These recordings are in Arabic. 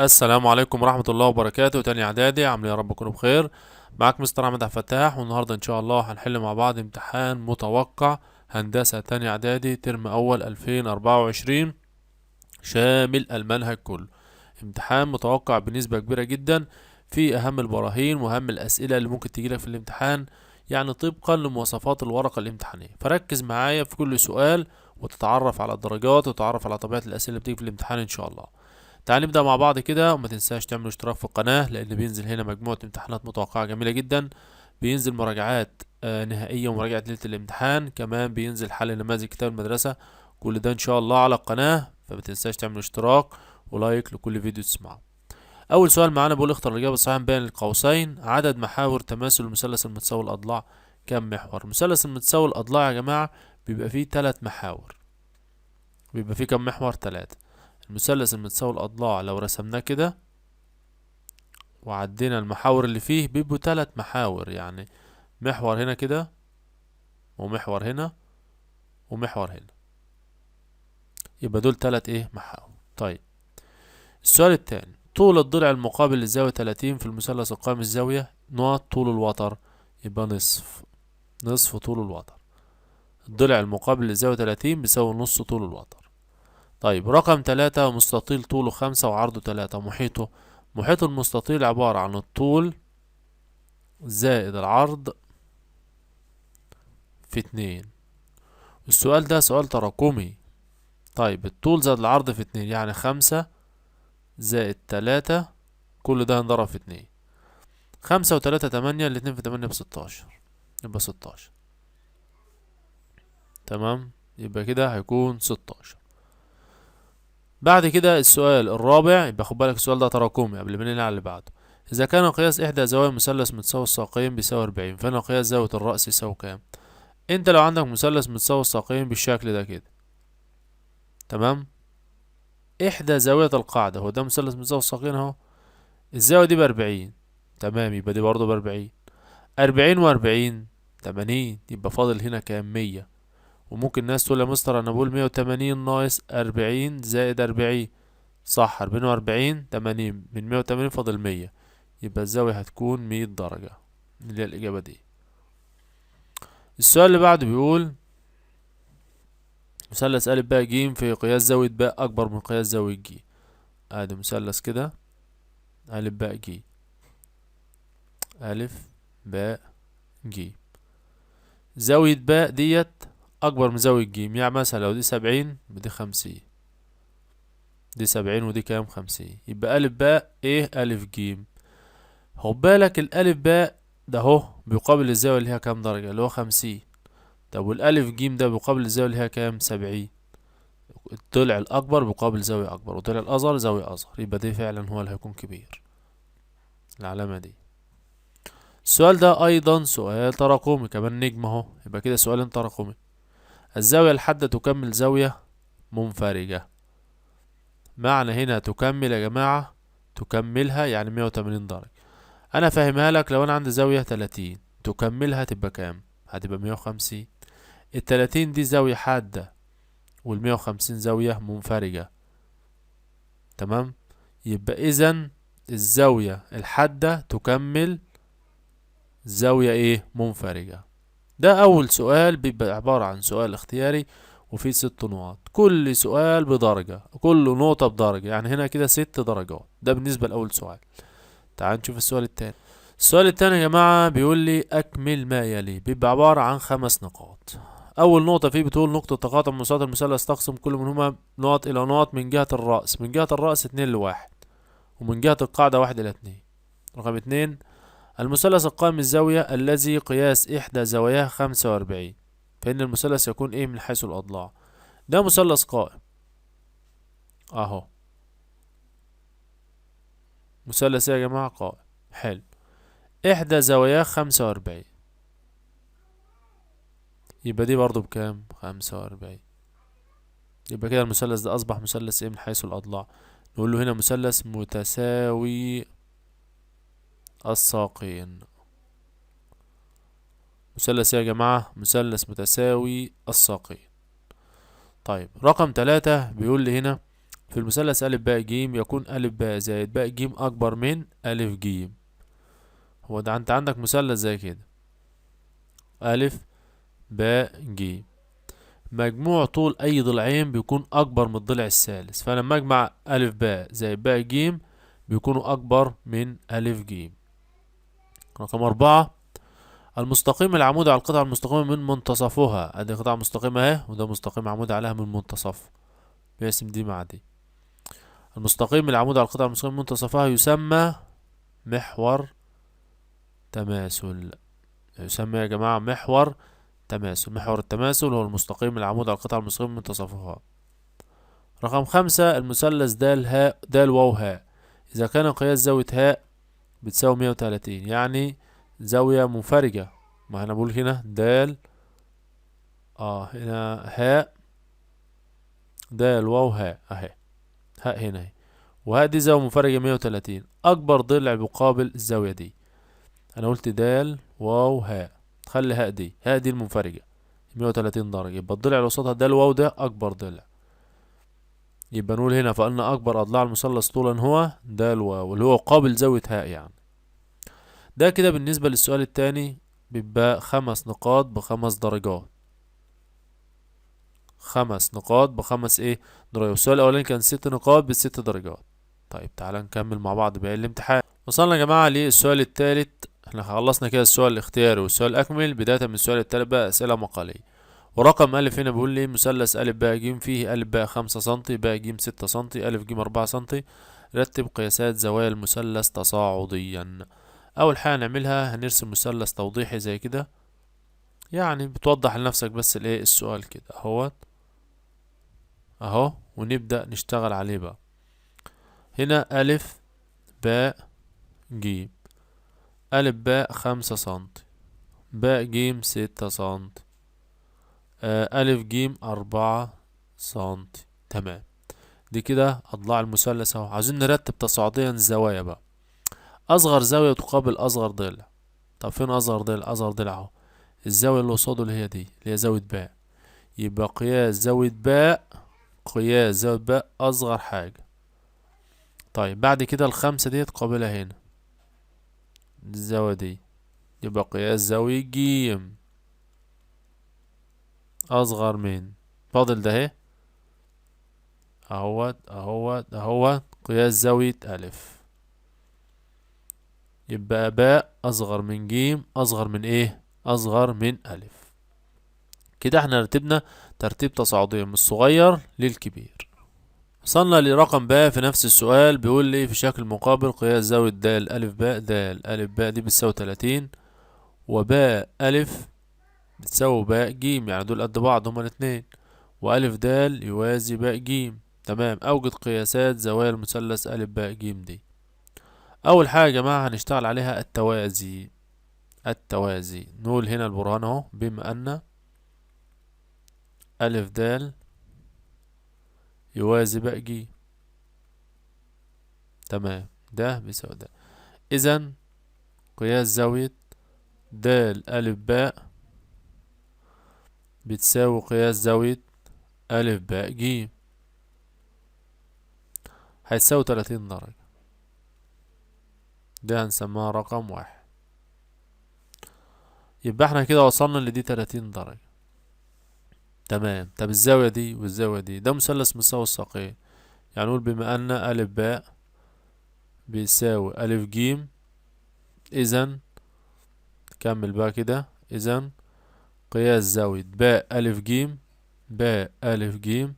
السلام عليكم ورحمة الله وبركاته. تاني اعدادي، عامل يا رب تكونوا بخير. معاك مستر احمد عبد الفتاح، والنهارده ان شاء الله هنحل مع بعض امتحان متوقع هندسة تاني اعدادي ترم اول 2024 شامل المنهج كله. امتحان متوقع بنسبة كبيرة جدا، في اهم البراهين واهم الاسئلة اللي ممكن تجيلك في الامتحان، يعني طبقا لمواصفات الورقة الامتحانية. فركز معايا في كل سؤال وتتعرف على الدرجات وتتعرف على طبيعة الاسئلة اللي بتيجي في الامتحان ان شاء الله. تعال نبدأ مع بعض كده، وما تنساش تعمل اشتراك في القناة، لأن بينزل هنا مجموعة امتحانات متوقعة جميلة جدا. بينزل مراجعات نهائية ومراجعة ليلة الامتحان، كمان بينزل حل نماذج كتاب المدرسة. كل ده إن شاء الله على القناة، فما تنساش تعمل اشتراك ولايك لكل فيديو تسمعه. أول سؤال معانا بيقول اختر الإجابة الصحيحة بين القوسين. عدد محاور تماثل المثلث المتساوي الأضلاع كم محور؟ المثلث المتساوي الأضلاع يا جماعة بيبقى فيه 3 محاور. بيبقى فيه كم محور؟ 3. المثلث المتساوي الأضلاع لو رسمناه كده وعدينا المحاور اللي فيه بيبقوا 3 محاور، يعني محور هنا كده، ومحور هنا، ومحور هنا. يبقى دول 3 محاور. طيب السؤال التاني، طول الضلع المقابل للزاوية 30 في المثلث القائم الزاوية نقط طول الوتر. يبقى نصف طول الوتر. الضلع المقابل للزاوية 30 بيساوي نص طول الوتر. طيب رقم 3، مستطيل طوله 5 وعرضه 3، محيط المستطيل عبارة عن الطول زائد العرض في 2. السؤال ده سؤال تراكمي. طيب الطول زائد العرض في 2 يعني 5 زائد 3، كل ده هنضرب في 2. 5 و3 8، الاتنين في 8 ب16، يبقى 16. تمام، يبقى كده هيكون 16. بعد كده السؤال الرابع، يبقى خد بالك السؤال ده تراكمي قبل ما ننقل على اللي بعده. إذا كان قياس إحدى زوايا مثلث متساوي الساقين بيساوي 40، فإن قياس زاوية الرأس يساوي كام؟ أنت لو عندك مثلث متساوي الساقين بالشكل ده كده، تمام، إحدى زاوية القاعدة، هو ده مثلث متساوي الساقين أهو، الزاوية دي ب40، تمام، يبقى دي برضه ب40. 40 و40 80، يبقى فاضل هنا كام؟ 100. وممكن ناس تقول يا مستر أنا بقول 180 ناقص 40 زائد 40. صح، 40 و40 80، من 180 فاضل 100، يبقى الزاوية هتكون 100 درجة، اللي هي الإجابة دي. السؤال اللي بعده بيقول مثلث أ ب ج في قياس زاوية ب أكبر من قياس زاوية ج. ادي مثلث كده أ ب ج، أ ب ج، زاوية ب ديت أكبر من زاوية ج، يعني مثلا لو دي 70 ودي 50، دي 70 ودي كام؟ 50، يبقى أ ب أ ج. خد بالك الألف باء ده اهو بيقابل الزاوية اللي هي كام درجة؟ اللي هو 50. طب والألف جيم ده بيقابل الزاوية اللي هي كام؟ 70. الضلع الأكبر بيقابل زاوية أكبر، والضلع الأصغر زاوية أصغر، يبقى ده فعلا هو اللي هيكون كبير، العلامة دي. السؤال ده أيضا سؤال تراكمي، كمان نجم اهو، يبقى كده سؤال تراكمي. الزاوية الحادة تكمل زاوية منفرجة. معنى هنا تكمل يا جماعة، تكملها يعني 180 درجة. أنا فاهمها لك، لو أنا عندي زاوية 30 تكملها تبقى كام؟ هتبقى 150. ال30 دي زاوية حادة، وال150 زاوية منفرجة، تمام. يبقى إذن الزاوية الحادة تكمل زاوية منفرجة. ده أول سؤال، بيبقى عبارة عن سؤال اختياري وفيه 6 نقط، كل سؤال بدرجة، كل نقطة بدرجة، يعني هنا كده 6 درجات. ده بالنسبة لأول سؤال. تعال نشوف السؤال التاني. السؤال التاني يا جماعة بيقول لي أكمل ما يلي، بيبقى عبارة عن 5 نقاط. أول نقطة فيه بتقول نقطة تقاطع مساواة المثلث تقسم كل منهما نقط إلى نقط من جهة الرأس، من جهة الرأس 2 ل1، ومن جهة القاعدة 1 ل2. رقم 2، المثلث القائم الزاوية الذي قياس إحدى زواياه 45، فإن المثلث يكون من حيث الأضلاع. ده مثلث قائم أهو، مثلث يا جماعة قائم، حلو. إحدى زواياه 45، يبقى دي برضو بكام؟ 45. يبقى كده المثلث ده أصبح مثلث من حيث الأضلاع. نقول له هنا مثلث متساوي الساقين. مثلث يا جماعة، مثلث متساوي الساقين. طيب رقم 3 بيقول لي هنا في المثلث أ ب ج يكون أ ب زائد ب ج أكبر من أ ج. هو ده أنت عندك مثلث زي كده أ ب ج، مجموع طول أي ضلعين بيكون أكبر من الضلع الثالث، فلما أجمع أ ب زائد ب ج بيكونوا أكبر من أ ج. رقم 4، المستقيم العمودي على القطعة المستقيمة من منتصفها. أدي قطعة مستقيمة أهي، وده مستقيم عمودي عليها من منتصف، بيقسم دي مع دي. المستقيم العمودي على القطعة المستقيمة من منتصفها يسمى محور تماثل. يسمى يا جماعة محور تماثل. محور التماثل هو المستقيم العمودي على القطعة المستقيمة من منتصفها. رقم 5، المثلث د ه د واو ه إذا كان قياس زاوية ه بتساوي 130، يعني زاوية منفرجة. ما أنا بقول هنا د هنا ه د واو ه أهي، ه هنا اهي، وهذه زاوية منفرجة 130. أكبر ضلع بيقابل الزاوية دي. أنا قلت د واو ه، تخلي ه دي المنفرجة 130 درجة، يبقى الضلع اللي قصادها د واو ده أكبر ضلع. يبقى نقول هنا فإن أكبر أضلاع المثلث طولا هو د واو اللي هو قابل زاوية ه يعني. ده كده بالنسبة للسؤال التاني، بيبقى 5 نقاط ب5 درجات. 5 نقاط ب5 درجات. والسؤال الأولاني كان 6 نقاط ب6 درجات. طيب تعالى نكمل مع بعض باقي الامتحان. وصلنا يا جماعة للسؤال التالت. احنا خلصنا كده السؤال الاختياري والسؤال الأكمل. بداية من السؤال التالت بقى أسئلة مقالية. ورقم أ هنا بيقول لي مثلث أ ب ج فيه أ ب 5 سم ب ج 6 سم أ ج 4 سم. رتب قياسات زوايا المثلث تصاعديا. أول حاجة هنعملها هنرسم مثلث توضيحي زي كده، يعني بتوضح لنفسك بس السؤال كده اهو، ونبدأ نشتغل عليه بقى. هنا أ ب ج، أ ب 5 سم ب ج 6 سم أ ج 4 سم. تمام، دي كده أضلاع المثلث اهو. عايزين نرتب تصاعديا الزوايا بقى. أصغر زاوية تقابل أصغر ضلع. طب فين أصغر ضلع؟ أصغر ضلع اهو، الزاوية اللي قصاده اللي هي دي اللي هي زاوية باء. يبقى قياس زاوية باء، قياس زاوية باء أصغر حاجة. طيب بعد كده ال5 دي تقابلها هنا الزاوية دي، يبقى قياس زاوية جيم أصغر من، فاضل ده اهي اهوت قياس زاوية ألف. يبقى باء أصغر من جيم أصغر من أصغر من ألف. كده احنا رتبنا ترتيب تصاعدي من الصغير للكبير. وصلنا لرقم باء في نفس السؤال. بيقول لي في شكل مقابل قياس زاوية د ألف باء. د ألف باء دي بتساوي 30، وباء ألف بتساوي باء جيم، يعني دول قد بعض هما الاتنين، وألف د يوازي باء جيم. تمام، أوجد قياسات زوايا المثلث ألف باء جيم دي. أول حاجة يا جماعة هنشتغل عليها التوازي. نقول هنا البرهان اهو، بما أن ألف د يوازي باء ج. تمام، ده بيساوي ده. إذا قياس زاوية د ألف باء بتساوي قياس زاوية ألف باء ج، هتساوي 30 درجة. ده هنسميها رقم 1. يبقى احنا كده وصلنا لدي 30 درجة. تمام، طب الزاوية دي والزاوية دي ده مثلث مساوي الساقين، يعني نقول بما أن ألف باء بيساوي ألف جيم، إذا كمل بقى كده، إذا قياس زاوية باء ألف جيم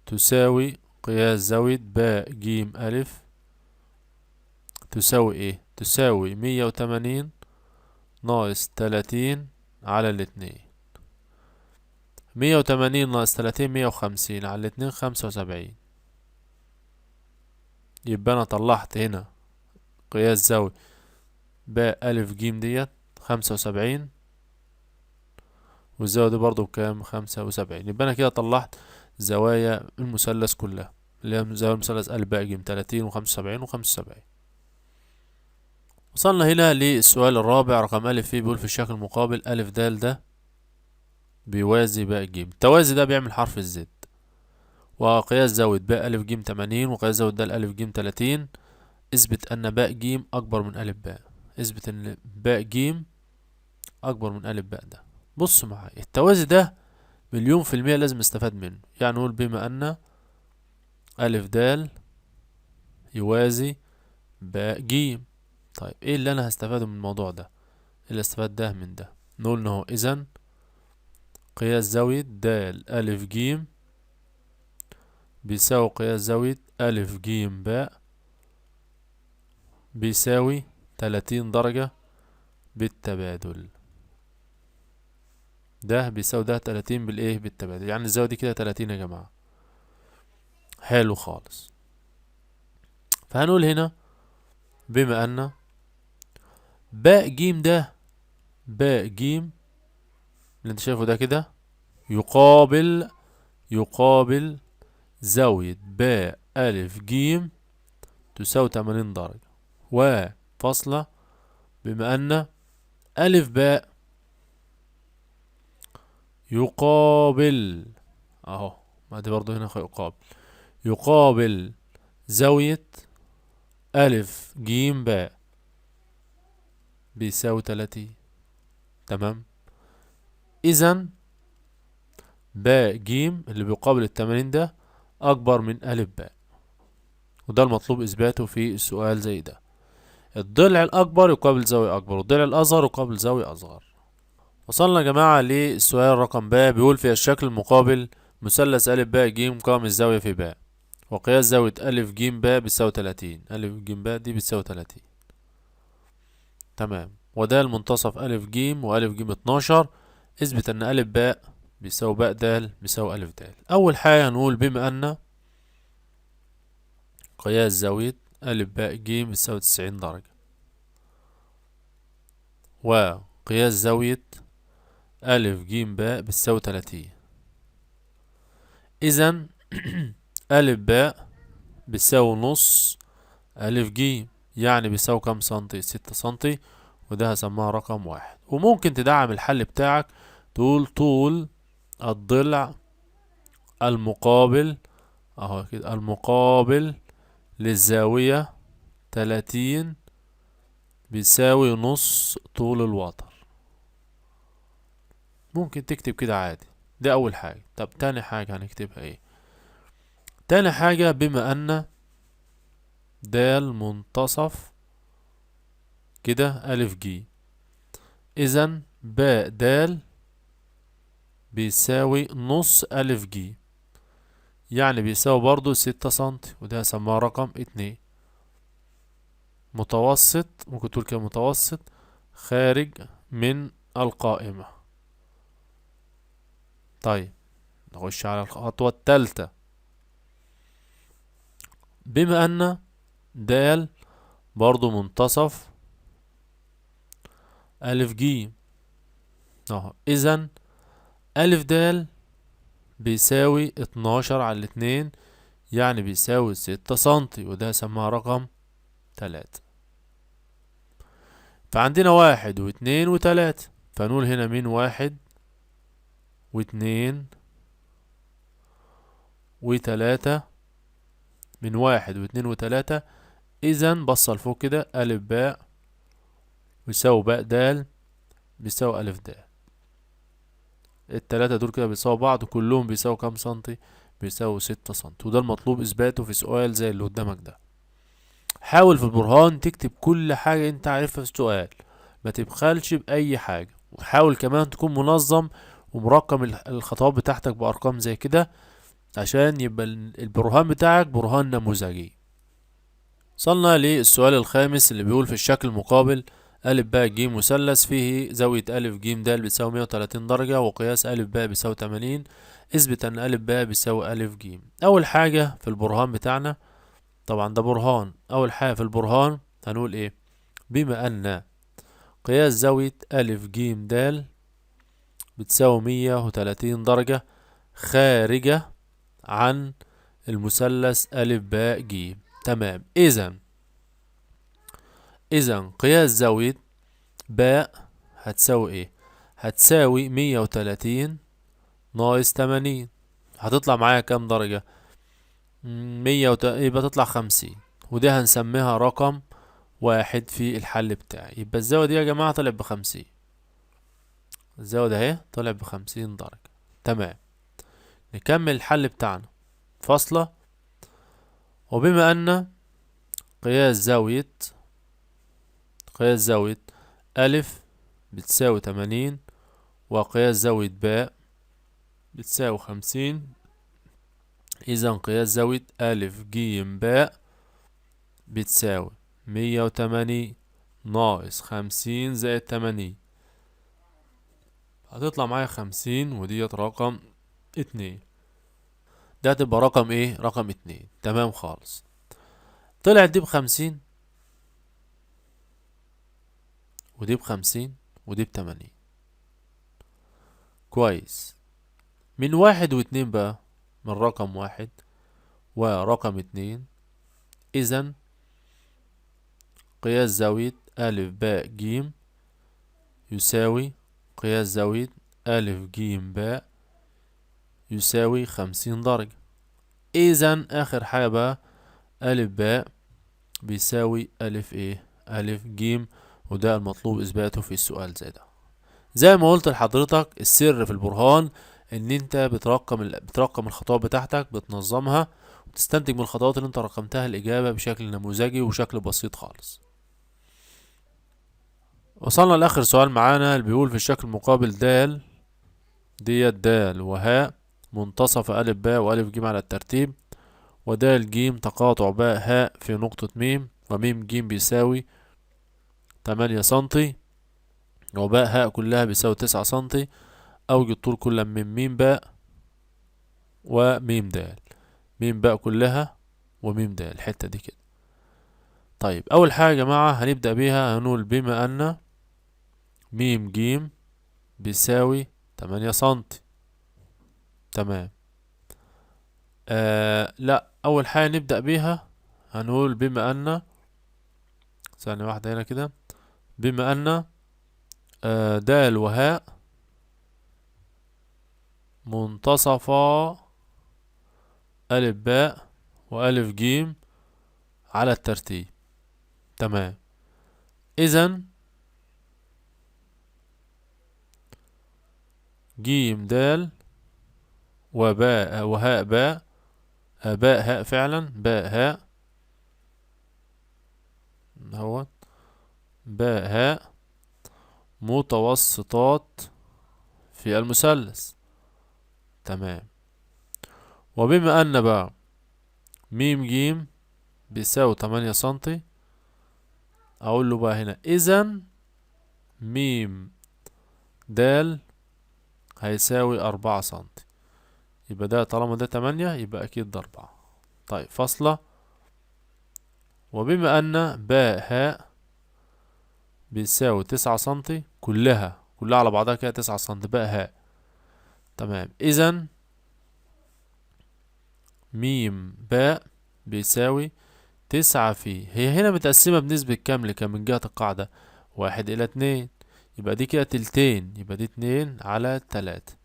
تساوي قياس زاوية باء جيم ألف تساوي تساوي 180 ناقص 30 على الاتنين. 180 ناقص 30 150 على الاتنين 75. يبقى أنا طلعت هنا قياس زاوية باء ألف جيم ديت 75، والزاوية دي برضو بكام؟ 75. يبقى أنا كده طلعت زوايا المثلث كلها، اللي هي زاوية المثلث ألف باء جيم 30 و75 و75. وصلنا هنا للسؤال الرابع. رقم ألف فيه بيقول في الشكل المقابل ألف د ده بيوازي باء ج. التوازي ده بيعمل حرف الزد، وقياس زاوية باء ألف جيم 80 وقياس زاوية د ألف جيم 30. اثبت أن باء جيم أكبر من ألف باء. اثبت أن باء جيم أكبر من ألف باء. ده بص معايا التوازي ده مليون في المية لازم استفاد منه. يعني نقول بما أن ألف د يوازي باء جيم. طيب ايه اللي انا هستفاده من الموضوع ده؟ اللي استفاد ده من ده، نقول انه اذا قياس زاوية د ألف جيم بيساوي قياس زاوية ألف جيم باء بيساوي 30 درجة بالتبادل. ده بيساوي ده 30 بالايه؟ بالتبادل. يعني الزاوية دي كده 30 يا جماعة. حلو خالص. فهنقول هنا بما ان باء جيم ده، باء جيم اللي انت شايفه ده كده يقابل زاوية باء ألف جيم تساوي 80 درجة وفاصلة. بما أن ألف باء يقابل أهو، ما دي برضو هنا يقابل زاوية ألف جيم باء بيساوي 30. تمام. إذن باء جيم اللي بيقابل 80 ده أكبر من ألف باء، وده المطلوب إثباته في السؤال زي ده. الضلع الأكبر يقابل زاوية أكبر، والضلع الأصغر يقابل زاوية أصغر. وصلنا يا جماعة للسؤال رقم ب. بيقول في الشكل المقابل مثلث أ ب ج قام الزاوية في ب، وقياس زاوية أ ج ب بتساوي 30. أ ج ب دي بتساوي 30. تمام. وده المنتصف أ ج وأ ج 12. اثبت أن أ ب بيساوي ب د بيساوي أ د. أول حاجة هنقول بما أن قياس زاوية أ ب ج بتساوي 90 درجة وقياس زاوية أ ج ب بتساوي 30. إذا أ ب بتساوي نص أ ج، يعني بيساوي كام سنتي؟ 6 سنتي، وده هسموها رقم 1. وممكن تدعم الحل بتاعك تقول طول الضلع المقابل اهو كده، المقابل للزاوية 30 بيساوي نص طول الوتر. ممكن تكتب كده عادي. ده أول حاجة. طب تاني حاجة هنكتبها ايه؟ تاني حاجة بما أن د منتصف كده أ ج، إذا باء د بيساوي نص أ ج، يعني بيساوي برضو 6 سنتي، وده هسموها رقم 2. متوسط، ممكن تقول كده متوسط خارج من القائمة. طيب نخش على الخطوة الثالثة. بما أن د برضو منتصف أ ج اهو، إذا أ د بيساوي 12 على 2، يعني بيساوي 6 سنتي، وده هسموها رقم 3. فعندنا 1 و2 و3، فنقول هنا من 1 و2 و3، من 1 و2 و3. إذا بصل فوق كده أ ب بيساوي باء د بيساوي أ د. التلاتة دول كده بيساوي بعض، وكلهم بيساوي كام سنتي؟ بيساوي 6 سنتي، وده المطلوب إثباته في سؤال زي اللي قدامك ده. حاول في البرهان تكتب كل حاجة انت عارفها في السؤال، ما تبخلش بأي حاجة، وحاول كمان تكون منظم ومرقم الخطوات بتاعتك بأرقام زي كده، عشان يبقى البرهان بتاعك برهان نموذجي. وصلنا للسؤال الخامس اللي بيقول في الشكل المقابل أ ب ج مثلث فيه زاوية أ ج د بتساوي 130 درجة وقياس أ ب بيساوي 80. اثبت أن أ ب بيساوي أ ج. أول حاجة في البرهان بتاعنا، طبعا ده برهان، أول حاجة في البرهان هنقول إيه؟ بما أن قياس زاوية أ ج د بتساوي 130 درجة خارجة عن المثلث أ ب ج. تمام. إذا قياس زاوية باء هتساوي إيه؟ هتساوي 130 ناقص 80، هتطلع معايا كام درجة؟ يبقى تطلع 50، ودي هنسميها رقم واحد في الحل بتاعي. يبقى الزاوية دي يا جماعة طلعت ب50. الزاوية ده اهي طلعت ب50 درجة. تمام. نكمل الحل بتاعنا. فاصلة. وبما أن قياس زاوية ألف بتساوي 80، وقياس زاوية باء بتساوي 50، إذا قياس زاوية ألف جيم باء بتساوي 180 ناقص 50 زائد 80، هتطلع معايا 50، وديت رقم 2. ده هتبقى رقم ايه؟ رقم 2. تمام خالص. طلعت دي ب50، ودي ب50، ودي ب80. كويس. من 1 و2 بقى، من رقم 1 ورقم 2، إذا قياس زاوية ألف باء جيم يساوي قياس زاوية ألف جيم باء يساوي 50 درجة. إذا آخر حاجة بقى ألف باء بيساوي ألف إيه؟ ألف جيم، وده المطلوب إثباته في السؤال زي ده. زي ما قلت لحضرتك، السر في البرهان إن أنت بترقم الخطوات بتاعتك، بتنظمها وتستنتج من الخطوات اللي أنت رقمتها الإجابة بشكل نموذجي وشكل بسيط خالص. وصلنا لآخر سؤال معانا، اللي بيقول في الشكل المقابل ديت دال وهاء منتصف ألف باء وألف جيم على الترتيب، ودال جيم تقاطع باء هاء في نقطة ميم، وميم جيم بيساوي 8 سنتي، وباء هاء كلها بيساوي 9 سنتي. أوجد طول كل من ميم باء وميم دال. ميم باء كلها وميم دال الحتة دي كده. طيب أول حاجة يا جماعة هنبدأ بيها، هنقول بما أن ميم جيم بيساوي 8 سنتي. تمام. لا، أول حاجة نبدأ بيها هنقول بما أن، ثانية واحدة هنا كده، بما أن دال وهاء منتصفا ألف باء وألف جيم على الترتيب. تمام. إذن جيم دال وباء وهاء باء، باء هاء فعلا، باء هاء هو باء هاء متوسطات في المثلث. تمام. وبما أن بقى ميم جيم بيساوي 8 سنتي، أقول له بقى هنا إذن ميم دال هيساوي 4 سنتي. يبقى ده طالما ده 8 يبقى أكيد ده 4. طيب فاصلة. وبما أن باء هاء بيساوي 9 سنتي، كلها على بعضها كده 9 سنتي باء هاء. تمام. إذن ميم باء بيساوي 9 في، هي هنا متقسمة بنسبة كام لكام من جهة القاعدة؟ 1/2. يبقى دي كده تلتين، يبقى دي 2/3.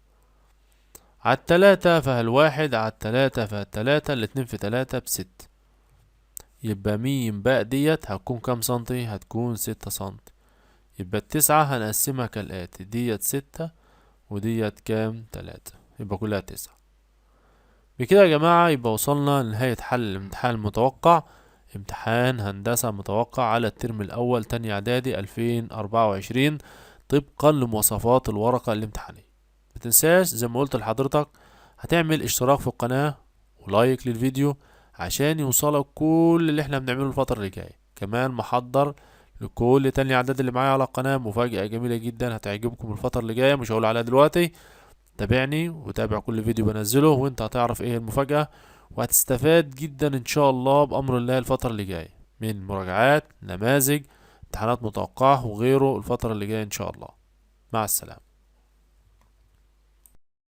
على 3 فالواحد على 3 فالتلاتة، الاتنين في 3 ب6. يبقى ميم باء ديت هتكون كام سنتي؟ هتكون 6 سنتي. يبقى التسعة هنقسمها كالآتي، ديت 6 وديت كام؟ 3، يبقى كلها 9. بكده يا جماعة يبقى وصلنا لنهاية حل الامتحان المتوقع، امتحان هندسة متوقع على الترم الأول تاني إعدادي 2024 طبقا لمواصفات الورقة الامتحانية. متنساش زي ما قلت لحضرتك هتعمل اشتراك في القناة ولايك للفيديو عشان يوصلك كل اللي احنا بنعمله الفترة اللي جاية. كمان محضر لكل تاني إعدادي اللي معايا على القناة مفاجأة جميلة جدا هتعجبكم الفترة اللي جاية، مش هقول عليها دلوقتي. تابعني وتابع كل فيديو بنزله وانت هتعرف ايه المفاجأة، وهتستفاد جدا ان شاء الله بأمر الله الفترة اللي جاية من مراجعات، نماذج، امتحانات متوقعة وغيره الفترة اللي جاية ان شاء الله. مع السلامة.